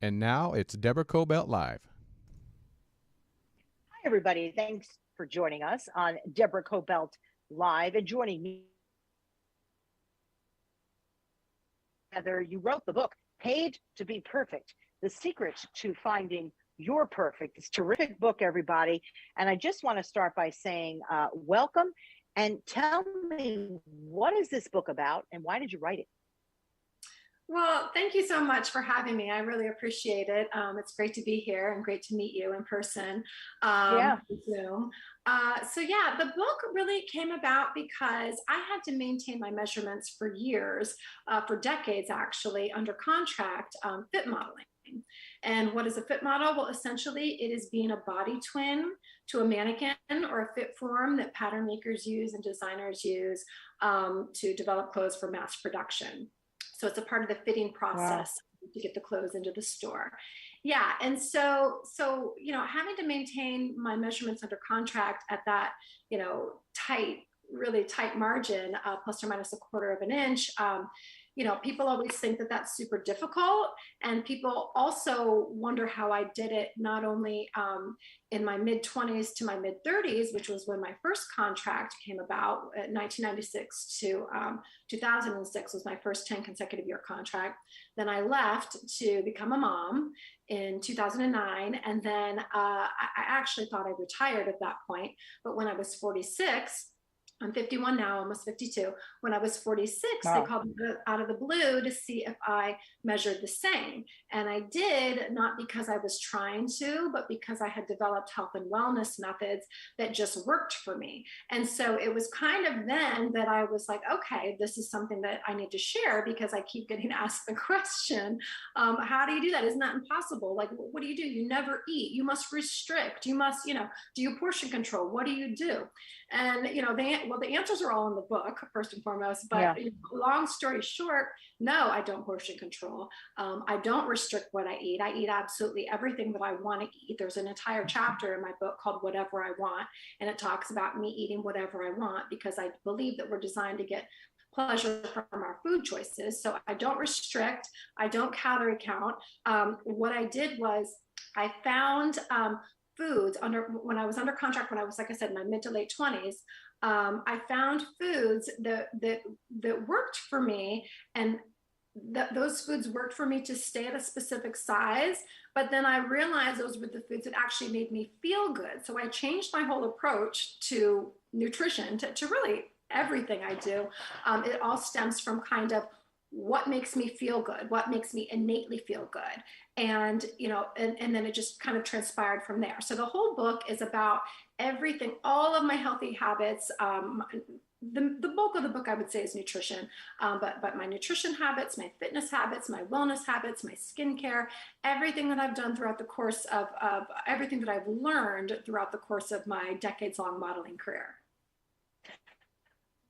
And now it's Deborah Kobylt Live. Hi, everybody. Thanks for joining us on Deborah Kobylt Live. And joining me, Heather, you wrote the book, Paid to Be Perfect, The Secret to Finding Your Perfect. It's a terrific book, everybody. And I just want to start by saying welcome and tell me, what is this book about and why did you write it? Well, thank you so much for having me. I really appreciate it. It's great to be here and great to meet you in person, Yeah. Zoom. The book really came about because I had to maintain my measurements for years, for decades actually, under contract, fit modeling. And what is a fit model? Well, essentially, it is being a body twin to a mannequin or a fit form that pattern makers use and designers use to develop clothes for mass production. So it's a part of the fitting process. Wow. To get the clothes into the store. Yeah. And so, having to maintain my measurements under contract at that, really tight margin, plus or minus a quarter of an inch, people always think that that's super difficult. And people also wonder how I did it, not only in my mid 20s to my mid 30s, which was when my first contract came about, 1996 to 2006 was my first 10 consecutive year contract. Then I left to become a mom in 2009. And then I actually thought I retired at that point. But when I was 46, I'm 51 now, almost 52. When I was 46, wow. They called me out of the blue to see if I measured the same. And I did, not because I was trying to, but because I had developed health and wellness methods that just worked for me. And so it was kind of then that I was like, okay, this is something that I need to share, because I keep getting asked the question, how do you do that? Isn't that impossible? Like, what do? You never eat. You must restrict. You must, do you portion control? What do you do? And, the answers are all in the book, first and foremost, but yeah. Long story short, no, I don't portion control. I don't restrict what I eat. I eat absolutely everything that I want to eat. There's an entire chapter in my book called Whatever I Want, and it talks about me eating whatever I want, because I believe that we're designed to get pleasure from our food choices. So I don't restrict. I don't calorie count. What I did was I found foods when I was under contract, when I was, like I said, in my mid to late 20s, I found foods that worked for me, and those foods worked for me to stay at a specific size. But then I realized those were the foods that actually made me feel good. So I changed my whole approach to nutrition, to really everything I do. It all stems from kind of what makes me feel good, what makes me innately feel good. And, and then it just kind of transpired from there. So the whole book is about everything, all of my healthy habits. The bulk of the book, I would say, is nutrition, but my nutrition habits, my fitness habits, my wellness habits, my skincare, everything that I've done throughout the course of everything that I've learned throughout the course of my decades-long modeling career.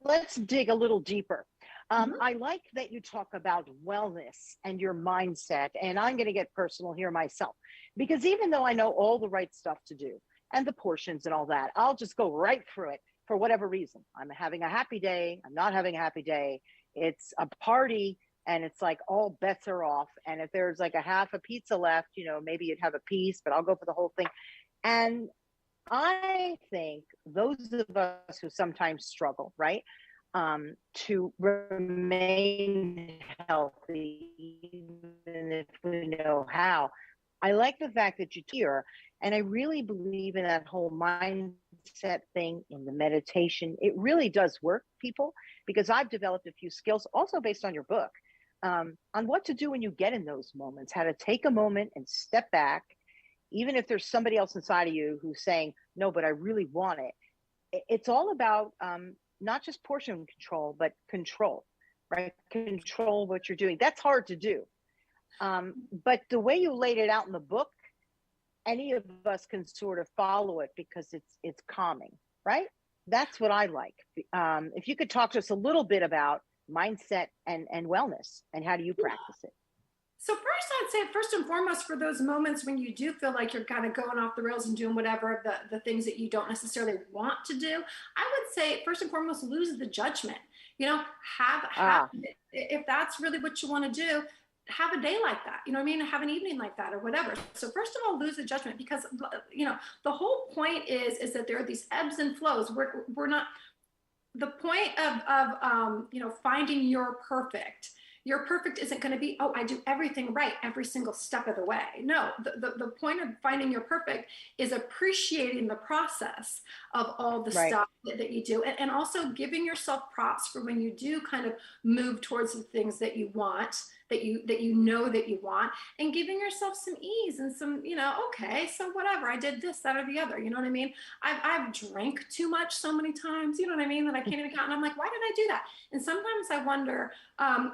Let's dig a little deeper. I like that you talk about wellness and your mindset, and I'm going to get personal here myself, because even though I know all the right stuff to do and the portions and all that, I'll just go right through it for whatever reason. I'm having a happy day. I'm not having a happy day. It's a party and it's like all bets are off. And if there's like a half a pizza left, maybe you'd have a piece, but I'll go for the whole thing. And I think those of us who sometimes struggle, right? To remain healthy, even if we know how. I like the fact that you're here, and I really believe in that whole mindset thing, in the meditation. It really does work, people, because I've developed a few skills also based on your book, on what to do when you get in those moments, how to take a moment and step back, even if there's somebody else inside of you who's saying, no, but I really want it. It's all about not just portion control, but control, right? Control what you're doing. That's hard to do. But the way you laid it out in the book, any of us can sort of follow it because it's calming, right? That's what I like. If you could talk to us a little bit about mindset and wellness, and how do you practice it? So first, I'd say first and foremost, for those moments when you do feel like you're kind of going off the rails and doing whatever the things that you don't necessarily want to do, I would say first and foremost, lose the judgment. If that's really what you want to do, have a day like that, you know what I mean? Have an evening like that or whatever. So first of all, lose the judgment, because, you know, the whole point is that there are these ebbs and flows. We're not, the point of you know, finding your perfect isn't going to be, oh, I do everything right every single step of the way. No, the point of finding your perfect is appreciating the process of all the stuff that you do, and also giving yourself props for when you do kind of move towards the things that you want, that you know that you want, and giving yourself some ease and some, you know, okay, so whatever, I did this, that, or the other, you know what I mean? I've drank too much so many times, you know what I mean, that I can't even count. And I'm like, why did I do that? And sometimes I wonder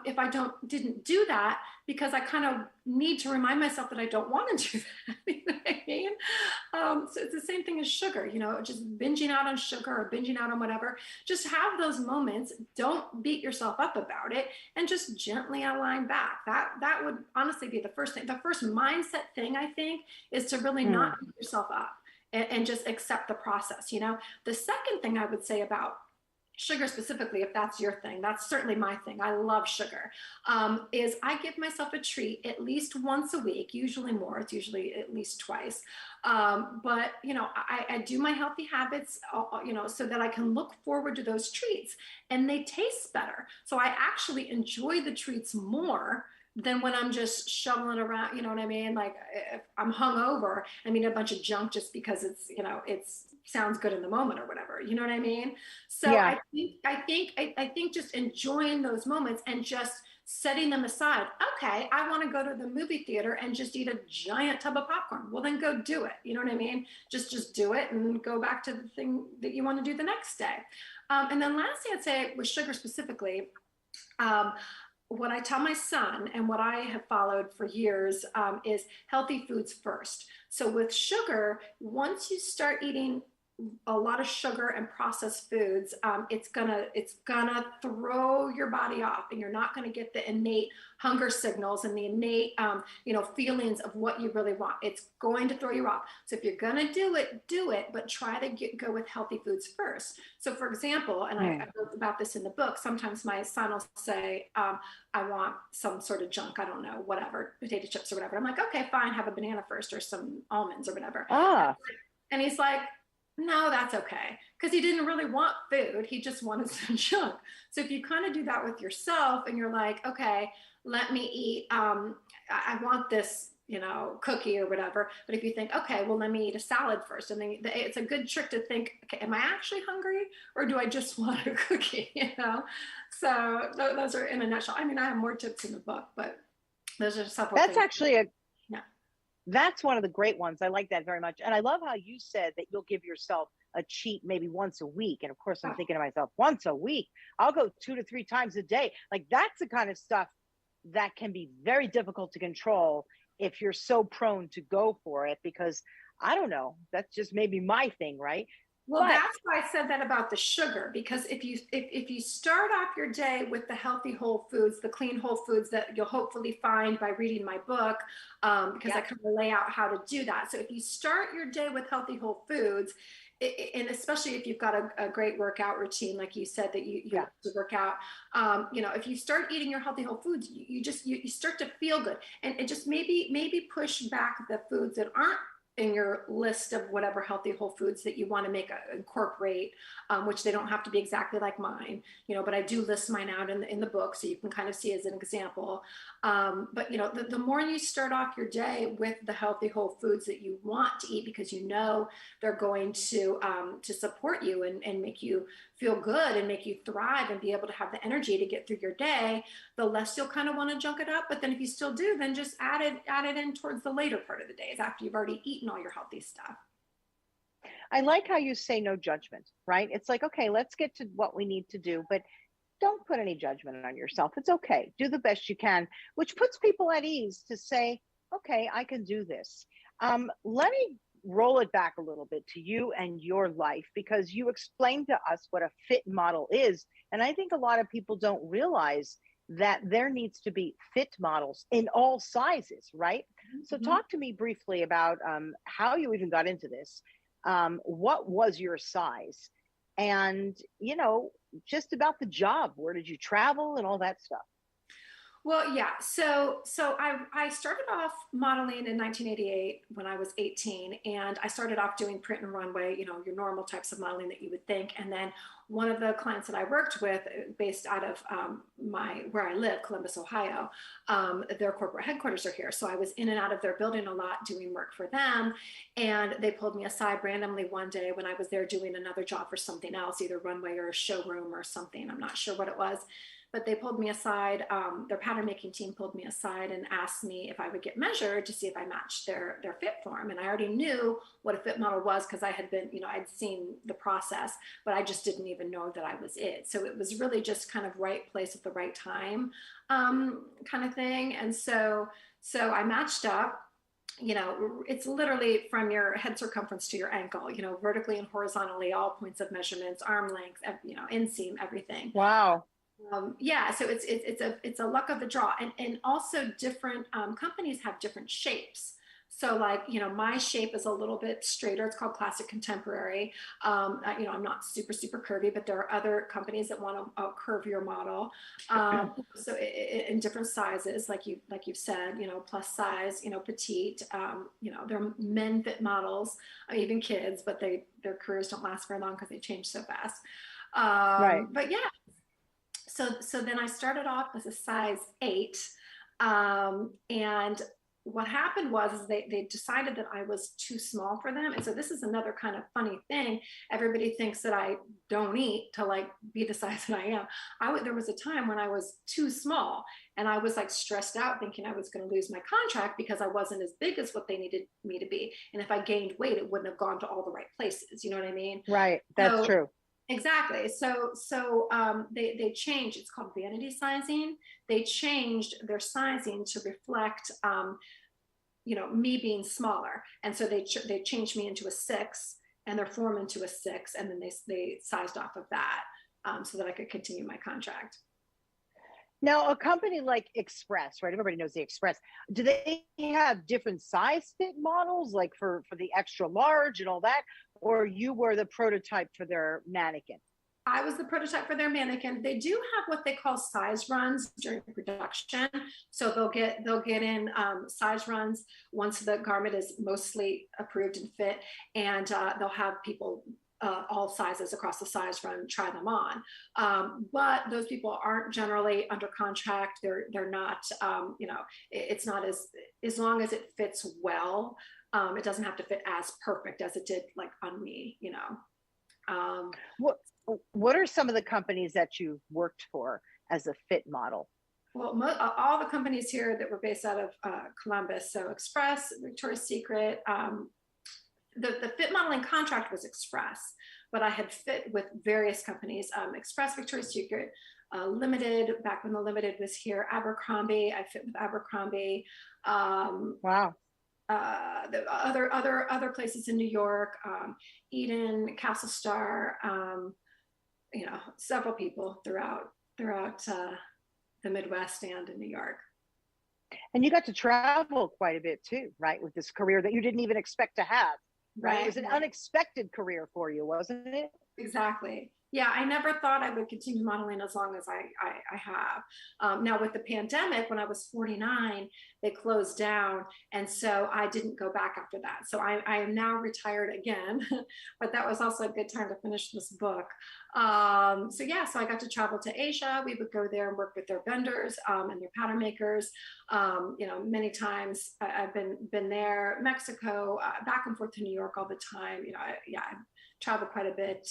if I didn't do that because I kind of need to remind myself that I don't want to do that. You know what I mean? So it's the same thing as sugar, you know, just binging out on sugar or binging out on whatever. Just have those moments. Don't beat yourself up about it, and just gently align back. That would honestly be the first thing. The first mindset thing, I think, is to really not beat yourself up and just accept the process. You know, the second thing I would say about sugar specifically, if that's your thing, that's certainly my thing. I love sugar. Is I give myself a treat at least once a week, usually more. It's usually at least twice. But you know, I do my healthy habits, you know, so that I can look forward to those treats, and they taste better. So I actually enjoy the treats more than when I'm just shoveling around, you know what I mean? Like if I'm hungover, I mean a bunch of junk just because it's, you know, it's sounds good in the moment or whatever, you know what I mean? So I think just enjoying those moments and just setting them aside. Okay, I want to go to the movie theater and just eat a giant tub of popcorn. Well, then go do it. You know what I mean? Just do it and go back to the thing that you want to do the next day. And then lastly, I'd say with sugar specifically, what I tell my son and what I have followed for years is healthy foods first. So with sugar, once you start eating a lot of sugar and processed foods, it's gonna throw your body off, and you're not gonna get the innate hunger signals and the innate you know, feelings of what you really want. It's going to throw you off. So if you're gonna do it, but try to go with healthy foods first. So for example, and I wrote about this in the book, sometimes my son will say, I want some sort of junk, I don't know, whatever, potato chips or whatever. I'm like, okay, fine, have a banana first or some almonds or whatever. And he's like, no, that's okay. Because he didn't really want food. He just wanted some junk. So if you kind of do that with yourself and you're like, okay, let me eat, I want this, you know, cookie or whatever. But if you think, okay, well, let me eat a salad first. And then it's a good trick to think, okay, am I actually hungry or do I just want a cookie, you know? So those are in a nutshell. I mean, I have more tips in the book, but those are several That's things. actually that's one of the great ones. I like that very much. And I love how you said that you'll give yourself a cheat maybe once a week. And of course, I'm thinking to myself, once a week, I'll go 2 to 3 times a day. Like that's the kind of stuff that can be very difficult to control if you're so prone to go for it, because I don't know, that's just maybe my thing, right? Well, that's why I said that about the sugar, because if you start off your day with the healthy whole foods, the clean whole foods that you'll hopefully find by reading my book, because I kind of lay out how to do that. So if you start your day with healthy whole foods, and especially if you've got a great workout routine, like you said that you have to work out, you know, if you start eating your healthy whole foods, you start to feel good, and just maybe push back the foods that aren't in your list of whatever healthy whole foods that you want to incorporate, which they don't have to be exactly like mine, you know, but I do list mine out in the book, so you can kind of see as an example. But you know, the more you start off your day with the healthy whole foods that you want to eat, because you know they're going to support you and make you feel good and make you thrive and be able to have the energy to get through your day, the less you'll kind of want to junk it up. But then if you still do, then just add it in towards the later part of the days after you've already eaten all your healthy stuff. I like how you say no judgment, right? It's like, okay, let's get to what we need to do, but don't put any judgment on yourself. It's okay. Do the best you can, which puts people at ease to say, okay, I can do this. Let me roll it back a little bit to you and your life, because you explained to us what a fit model is. And I think a lot of people don't realize that there needs to be fit models in all sizes, right? Mm-hmm. So talk to me briefly about how you even got into this. What was your size? And, you know, just about the job. Where did you travel and all that stuff? Well, yeah. So I started off modeling in 1988 when I was 18, and I started off doing print and runway, your normal types of modeling that you would think. And then one of the clients that I worked with, based out of my where I live, Columbus, Ohio, their corporate headquarters are here. So I was in and out of their building a lot, doing work for them. And they pulled me aside randomly one day when I was there doing another job for something else, either runway or a showroom or something. I'm not sure what it was. But they pulled me aside. Their pattern making team pulled me aside and asked me if I would get measured to see if I matched their fit form. And I already knew what a fit model was because I had been, I'd seen the process, but I just didn't even know that I was it. So it was really just kind of right place at the right time, kind of thing. And so I matched up. It's literally from your head circumference to your ankle, vertically and horizontally, all points of measurements, arm length, inseam, everything. Wow. Yeah, so it's a luck of the draw, and also different companies have different shapes. So like, my shape is a little bit straighter. It's called classic contemporary. I'm not super curvy, but there are other companies that want to curve your model. So in different sizes, like you've said, plus size, petite. They're men fit models, even kids, but their careers don't last very long because they change so fast. Right. But yeah. So then I started off as a size 8. And what happened was they decided that I was too small for them. And so this is another kind of funny thing. Everybody thinks that I don't eat to like be the size that I am. There was a time when I was too small and I was like stressed out thinking I was going to lose my contract because I wasn't as big as what they needed me to be. And if I gained weight, it wouldn't have gone to all the right places. You know what I mean? Right. That's true. Exactly. So they changed. It's called vanity sizing. They changed their sizing to reflect, me being smaller. And so they changed me into a 6, and their form into a 6, and then they sized off of that so that I could continue my contract. Now, a company like Express, right? Everybody knows the Express. Do they have different size fit models, like for the extra large and all that? Or you were the prototype for their mannequin? I was the prototype for their mannequin. They do have what they call size runs during production. So they'll get in size runs once the garment is mostly approved and fit, and they'll have people all sizes across the size run try them on. But those people aren't generally under contract. They're not. It's not as long as it fits well. It doesn't have to fit as perfect as it did like on me. What are some of the companies that you've worked for as a fit model? Well, all the companies here that were based out of Columbus, so Express, Victoria's Secret, the fit modeling contract was Express, but I had fit with various companies, Express, Victoria's Secret, Limited, back when the Limited was here, Abercrombie, I fit with Abercrombie. Wow. The other places in New York, Eden, Castle Star, several people throughout the Midwest and in New York. And you got to travel quite a bit too, right? With this career that you didn't even expect to have, right? It was an unexpected career for you, wasn't it? Exactly. Yeah, I never thought I would continue modeling as long as I have. Now with the pandemic, when I was 49, they closed down. And so I didn't go back after that. So I am now retired again, but that was also a good time to finish this book. So I got to travel to Asia. We would go there and work with their vendors and their pattern makers. Many times I've been there, Mexico, back and forth to New York all the time. I traveled quite a bit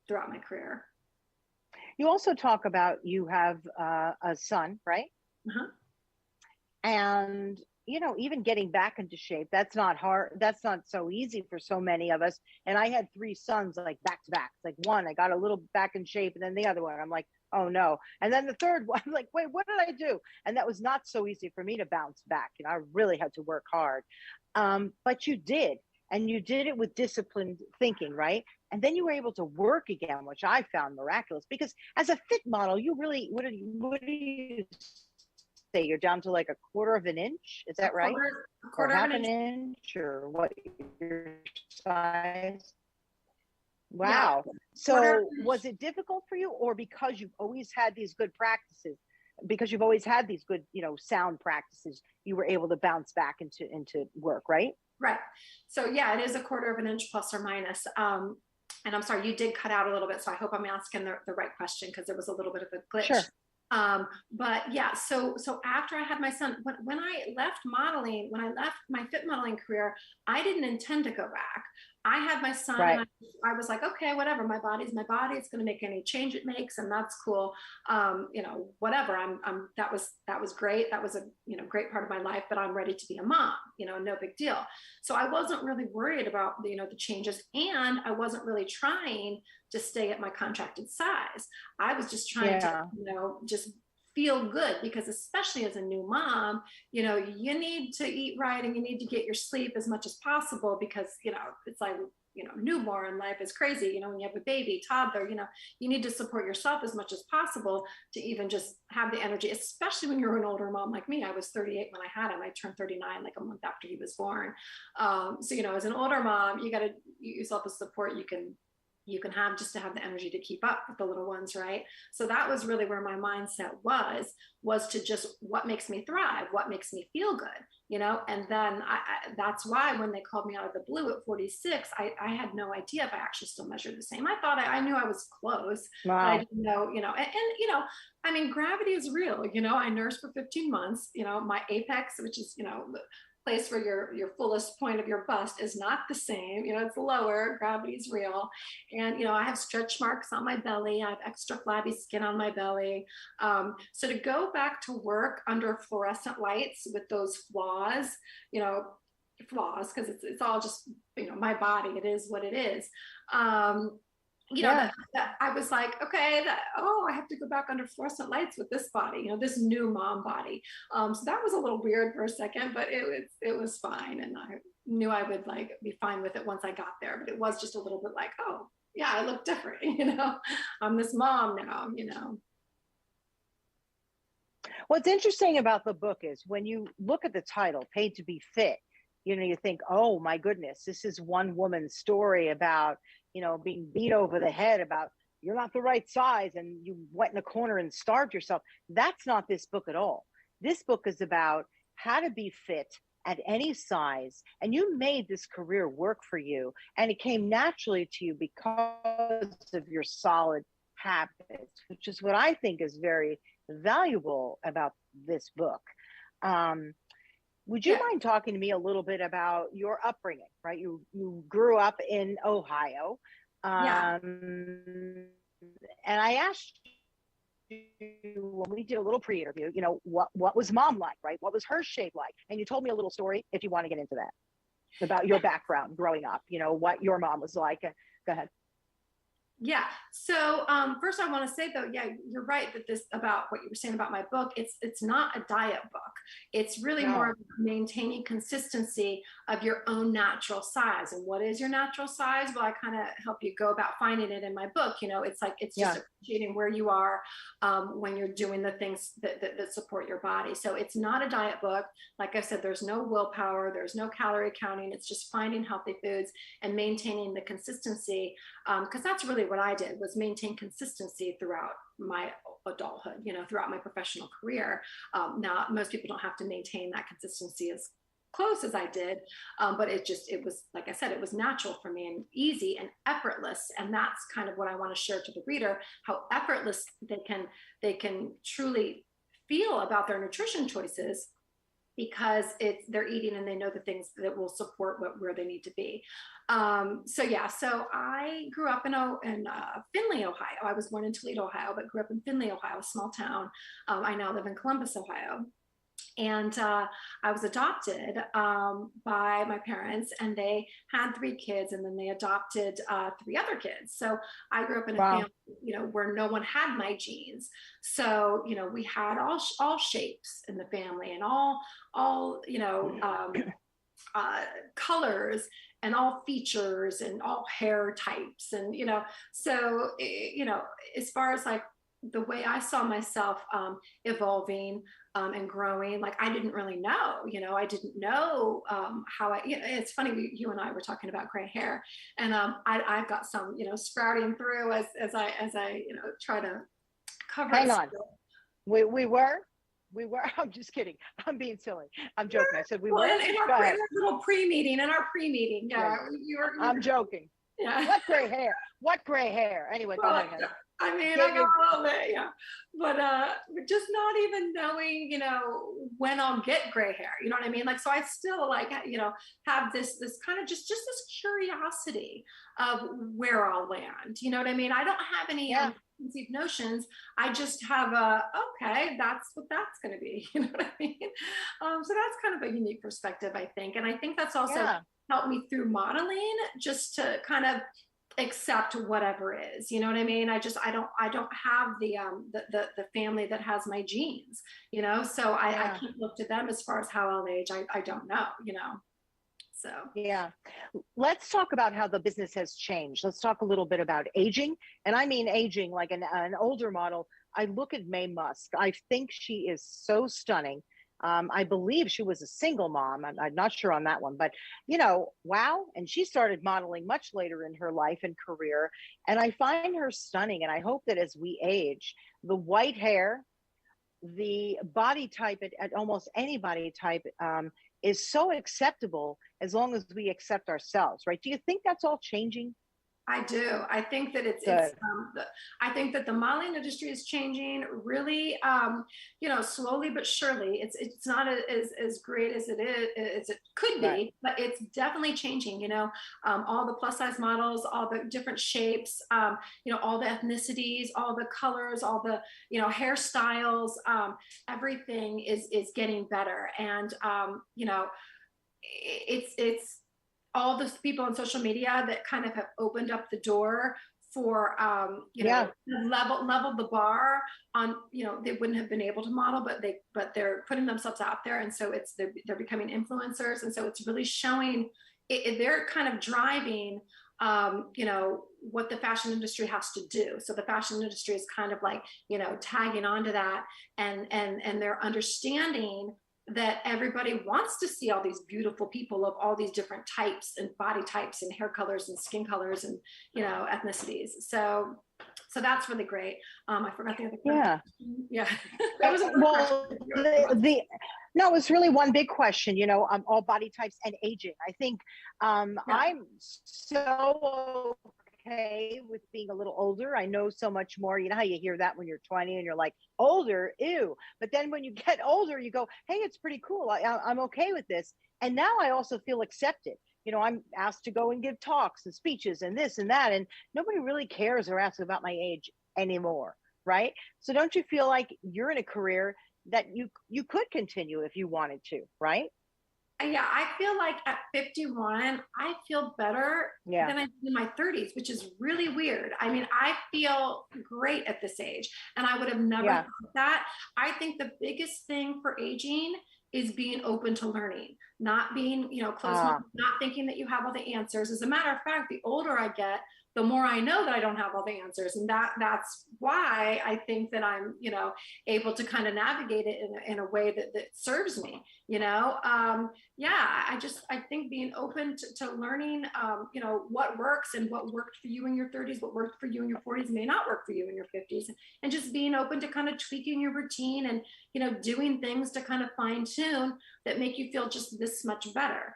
throughout my career. You also talk about you have a son, right? Uh-huh. And, even getting back into shape, that's not hard. That's not so easy for so many of us. And I had 3 sons like back to back. Like one, I got a little back in shape, and then the other one, I'm like, oh no. And then the third one, I'm like, wait, what did I do? And that was not so easy for me to bounce back. I really had to work hard. But you did. And you did it with disciplined thinking, right? And then you were able to work again, which I found miraculous, because as a fit model, you really, what do you say? You're down to like a quarter of an inch. Is that right? A quarter or of half an inch, or what your size? Wow. Yeah. So was it difficult for you, or because you've always had these good practices, because you've always had these good, sound practices, you were able to bounce back into work, right? Right. So yeah, it is a quarter of an inch plus or minus. And I'm sorry, you did cut out a little bit, so I hope I'm asking the right question because there was a little bit of a glitch. Sure. But yeah, so after I had my son, when I left modeling, when I left my fit modeling career, I didn't intend to go back. I had my son, Right. and I was like, okay, whatever. My body's my body. It's going to make any change it makes, and that's cool. Whatever. That was great. That was a great part of my life. But I'm ready to be a mom. No big deal. So I wasn't really worried about the changes, and I wasn't really trying to stay at my contracted size. I was just trying to just feel good, because especially as a new mom, you need to eat right and you need to get your sleep as much as possible, because it's like newborn life is crazy. When you have a baby toddler, you need to support yourself as much as possible to even just have the energy, especially when you're an older mom like me. I was 38 when I had him. I turned 39 like a month after he was born. So as an older mom, you got to yourself the support you can have just to have the energy to keep up with the little ones, right? So that was really where my mindset was to just what makes me thrive, what makes me feel good, and then that's why when they called me out of the blue at 46, I had no idea if I actually still measured the same. I thought I knew I was close, Wow. but I didn't know, I mean, gravity is real, I nursed for 15 months, my apex, which is, the place where your fullest point of your bust is not the same. It's lower, gravity is real. And, I have stretch marks on my belly. I have extra flabby skin on my belly. So to go back to work under fluorescent lights with those flaws, because it's all just, my body, it is what it is. That I was like, okay, I have to go back under fluorescent lights with this body, this new mom body. So that was a little weird for a second, but it was fine. And I knew I would be fine with it once I got there, but it was just a little bit like, oh yeah, I look different, I'm this mom now, What's interesting about the book is when you look at the title, Paid to Be Fit, you think, oh my goodness, this is one woman's story about, being beat over the head about you're not the right size and you went in a corner and starved yourself. That's not this book at all. This book is about how to be fit at any size. And you made this career work for you. And it came naturally to you because of your solid habits, which is what I think is very valuable about this book. Would you mind talking to me a little bit about your upbringing, right? You grew up in Ohio. And I asked you when we did a little pre-interview, what was mom like, right? What was her shape like? And you told me a little story, if you want to get into that, about your background growing up, what your mom was like. Go ahead. Yeah. So first I want to say though, yeah, you're right that this about what you were saying about my book, it's not a diet book. It's really more about maintaining consistency of your own natural size. And what is your natural size? Well, I kind of help you go about finding it in my book. It's like, it's just appreciating where you are when you're doing the things that support your body. So it's not a diet book. Like I said, there's no willpower, there's no calorie counting. It's just finding healthy foods and maintaining the consistency. Because that's really what I did, was maintain consistency throughout my adulthood, throughout my professional career. Now, most people don't have to maintain that consistency as close as I did, but it was, like I said, it was natural for me and easy and effortless. And that's kind of what I want to share to the reader, how effortless they can truly feel about their nutrition choices, because they're eating and they know the things that will support where they need to be. So I grew up in Findlay, Ohio. I was born in Toledo, Ohio, but grew up in Findlay, Ohio, a small town. I now live in Columbus, Ohio. And I was adopted by my parents, and they had 3 kids, and then they adopted 3 other kids. So I grew up in a family, where no one had my genes. So, we had all shapes in the family, and all colors, and all features, and all hair types, and so as far as like the way I saw myself evolving and growing, like I didn't really know, I didn't know how it's funny, you and I were talking about gray hair, and I've got some, sprouting through as I try to cover Hang it. on. We were. I'm just kidding. I'm being silly. I'm joking. I said we Well, were. in our, Go ahead. little pre-meeting, yeah, you were, I'm joking. yeah. What gray hair? What gray hair? Anyway, go Well, ahead. Honey. I mean, I Get got your- a little bit, yeah, but just not even knowing, when I'll get gray hair. You know what I mean? Like, so I still like, have this kind of just this curiosity of where I'll land. You know what I mean? I don't have any conceived notions. I just have okay, that's what that's going to be. You know what I mean? So that's kind of a unique perspective, I think, and I think that's also helped me through modeling, just to kind of accept whatever is, you know what I mean? I don't have the family that has my genes, so I can't look to them as far as how I'll age. I don't know, so. Yeah. Let's talk about how the business has changed. Let's talk a little bit about aging. And I mean aging like an older model. I look at Mae Musk. I think she is so stunning. I believe she was a single mom. I'm not sure on that one, but wow. And she started modeling much later in her life and career. And I find her stunning. And I hope that as we age, the white hair, the body type at almost any body type is so acceptable as long as we accept ourselves, right? Do you think that's all changing? I do. I think that I think that the modeling industry is changing really, slowly but surely. It's not as great as it could be, but it's definitely changing. All the plus size models, all the different shapes, all the ethnicities, all the colors, all the hairstyles, everything is getting better, and it's all those people on social media that kind of have opened up the door for, leveled the bar on, they wouldn't have been able to model, but they're putting themselves out there. And so they're becoming influencers. And so it's really showing, they're kind of driving, what the fashion industry has to do. So the fashion industry is kind of like, tagging onto that, and they're understanding that everybody wants to see all these beautiful people of all these different types and body types and hair colors and skin colors and ethnicities. So that's really great. I forgot the other question. Yeah. That was well, no, it was really one big question. All body types and aging. I think I'm so okay with being a little older. I know so much more. You know how you hear that when you're 20 and you're like, older, ew. But then when you get older, you go, hey, it's pretty cool. I'm okay with this. And now I also feel accepted. I'm asked to go and give talks and speeches and this and that. And nobody really cares or asks about my age anymore, right? So don't you feel like you're in a career that you could continue if you wanted to, right? Yeah, I feel like at 51, I feel better than I did in my 30s, which is really weird. I mean, I feel great at this age, and I would have never thought that. I think the biggest thing for aging is being open to learning, not being, closed-minded, not thinking that you have all the answers. As a matter of fact, the older I get, the more I know that I don't have all the answers. And that's why I think that I'm, able to kind of navigate it in a way that serves me, I think being open to learning, what works and what worked for you in your 30s, what worked for you in your 40s may not work for you in your 50s, and just being open to kind of tweaking your routine and, doing things to kind of fine tune that make you feel just this much better,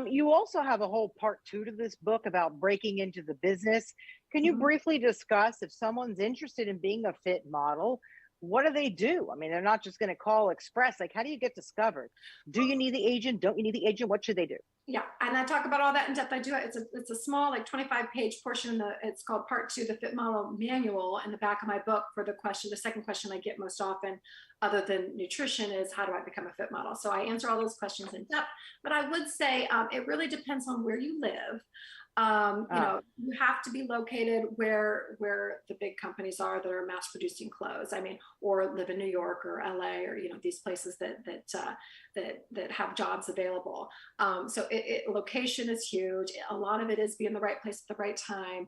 You also have a whole part 2 to this book about breaking into the business. Can you briefly discuss, if someone's interested in being a fit model, what do they do? I mean, they're not just going to call Express. Like, how do you get discovered? Do you need the agent? Don't you need the agent? What should they do? Yeah, and I talk about all that in depth. I do it. It's a small, like 25-page portion. It's called Part 2, the Fit Model Manual, in the back of my book. For the second question I get most often, other than nutrition, is how do I become a fit model? So I answer all those questions in depth. But I would say it really depends on where you live. You have to be located where the big companies are that are mass producing clothes. I mean, or live in New York or LA, or these places that have jobs available. So location is huge. A lot of it is be in the right place at the right time.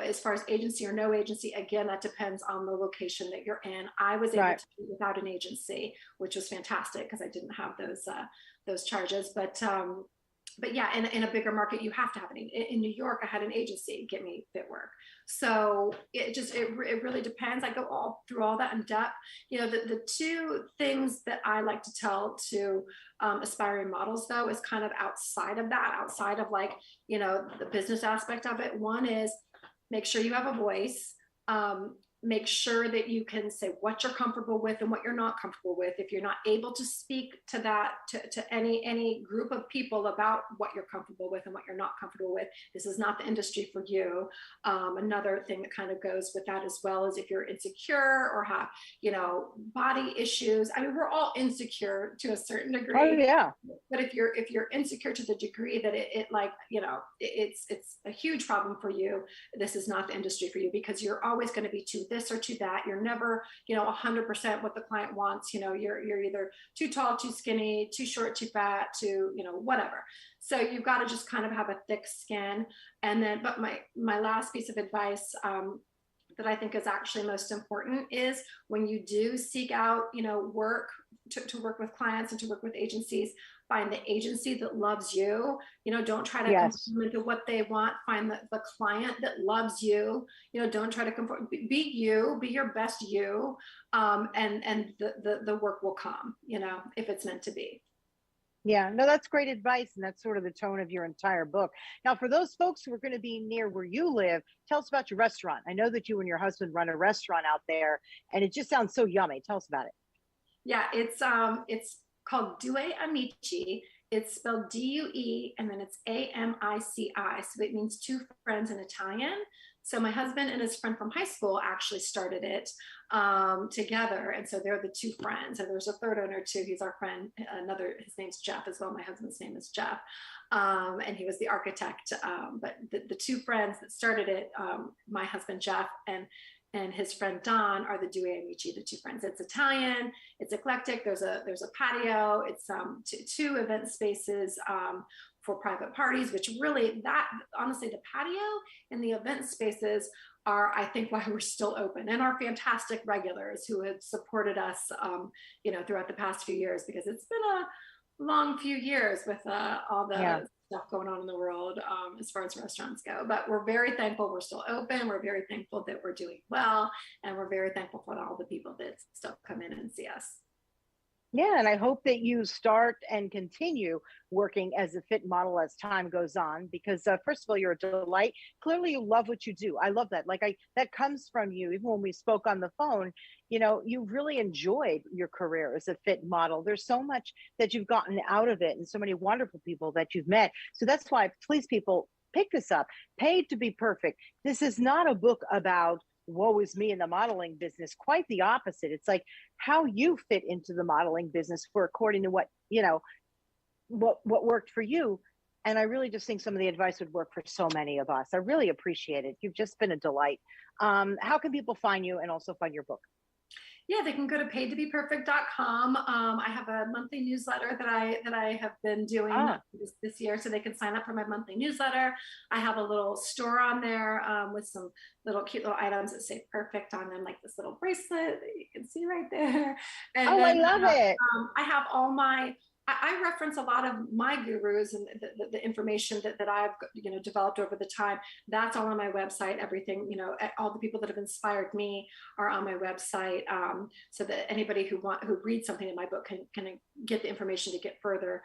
As far as agency or no agency, again, that depends on the location that you're in. I was able to do without an agency, which was fantastic because I didn't have those charges. But but yeah, in a bigger market, you have to have in New York, I had an agency get me fit work. So it really depends. I go all through all that in depth. You know, the two things that I like to tell to aspiring models though, is kind of outside of that, outside of like, you know, the business aspect of it. One is make sure you have a voice. Make sure that you can say what you're comfortable with and what you're not comfortable with. If you're not able to speak to that, to any group of people about what you're comfortable with and what you're not comfortable with, this is not the industry for you. Another thing that kind of goes with that as well is if you're insecure or have, you know, body issues. I mean, we're all insecure to a certain degree. Oh yeah. But if you're insecure to the degree that it like, you know, it's a huge problem for you, this is not the industry for you, because you're always going to be too this or to that. You're never, you know, 100% what the client wants. You know, you're either too tall, too skinny, too short, too fat, too, you know, whatever. So you've got to just kind of have a thick skin. And then, but my last piece of advice that I think is actually most important is when you do seek out, you know, work to work with clients and to work with agencies, find the agency that loves you. You know, don't try to conform into what they want. Find the client that loves you. You know, don't try to conform. Be you. Be your best you. And the work will come. You know, if it's meant to be. Yeah, no, that's great advice. And that's sort of the tone of your entire book. Now, for those folks who are going to be near where you live, tell us about your restaurant. I know that you and your husband run a restaurant out there, and it just sounds so yummy. Tell us about it. Yeah, it's called Due Amici. It's spelled D-U-E and then it's A-M-I-C-I. So it means two friends in Italian. So my husband and his friend from high school actually started it together. And so they're the two friends. And there's a third owner too. He's our friend. His name's Jeff as well. My husband's name is Jeff. And he was the architect. But the two friends that started it, my husband, Jeff, and his friend Don are the Due Amici, the two friends. It's Italian, it's eclectic. There's a patio. It's two event spaces for private parties, which really, that honestly, the patio and the event spaces are, I think, why we're still open, and our fantastic regulars who have supported us, you know, throughout the past few years, because it's been a long few years with all the stuff going on in the world as far as restaurants go. But we're very thankful we're still open. We're very thankful that we're doing well, and we're very thankful for all the people that still come in and see us. Yeah, and I hope that you start and continue working as a fit model as time goes on, because first of all, you're a delight. Clearly you love what you do. I love that. That comes from you. Even when we spoke on the phone, you know, you really enjoyed your career as a fit model. There's so much that you've gotten out of it and so many wonderful people that you've met. So that's why, please, people, pick this up. Paid to be Perfect. This is not a book about woe is me in the modeling business. Quite the opposite. It's like how you fit into the modeling business for according to what, you know, what worked for you. And I really just think some of the advice would work for so many of us. I really appreciate it. You've just been a delight. How can people find you and also find your book? Yeah, they can go to paidtobeperfect.com. I have a monthly newsletter that I have been doing this year, so they can sign up for my monthly newsletter. I have a little store on there with some cute little items that say perfect on them, like this little bracelet that you can see right there. And I love it. I have all my I reference a lot of my gurus and the information that I've, you know, developed over the time. That's all on my website. Everything, you know, all the people that have inspired me are on my website, so that anybody who reads something in my book can get the information to get further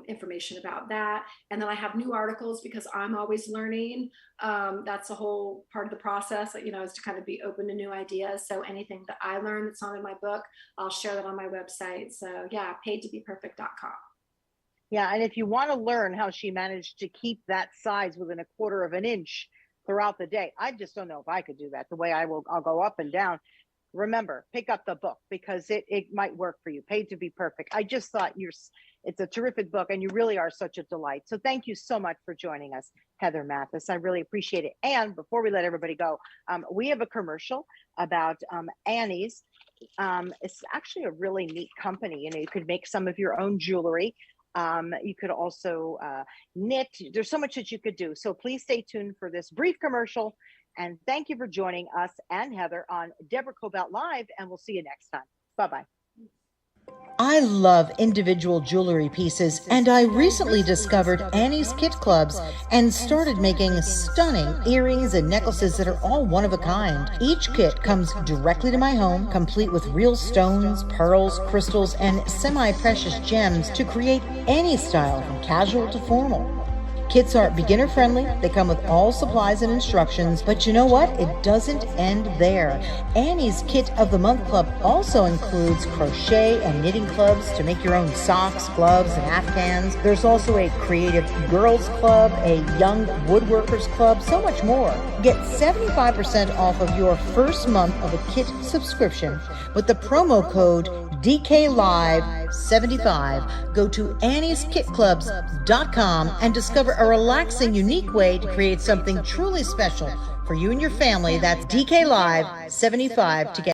information about that. And then I have new articles because I'm always learning. That's a whole part of the process, you know, is to kind of be open to new ideas. So anything that I learn that's not in my book, I'll share that on my website. So yeah, paidtobeperfect.com. Yeah, and if you want to learn how she managed to keep that size within a quarter of an inch throughout the day, I just don't know if I could do that. The way I'll go up and down. Remember, pick up the book because it might work for you. Paid to be Perfect. I just thought it's a terrific book, and you really are such a delight. So thank you so much for joining us, Heather Mathis. I really appreciate it. And before we let everybody go, we have a commercial about Annie's. It's actually a really neat company. You know, you could make some of your own jewelry. You could also knit. There's so much that you could do. So please stay tuned for this brief commercial. And thank you for joining us and Heather on Deborah Kobylt Live. And we'll see you next time. Bye-bye. I love individual jewelry pieces, and I recently discovered Annie's Kit Clubs and started making stunning earrings and necklaces that are all one of a kind. Each kit comes directly to my home, complete with real stones, pearls, crystals, and semi-precious gems to create any style from casual to formal. Kits are beginner friendly, they come with all supplies and instructions, but you know what? It doesn't end there. Annie's Kit of the Month Club also includes crochet and knitting clubs to make your own socks, gloves, and afghans. There's also a creative girls club, a young woodworkers club, so much more. Get 75% off of your first month of a kit subscription with the promo code DKLive75. Go to Annie'sKitClubs.com and discover a relaxing, unique way to create something truly special for you and your family. That's DKLive75 to get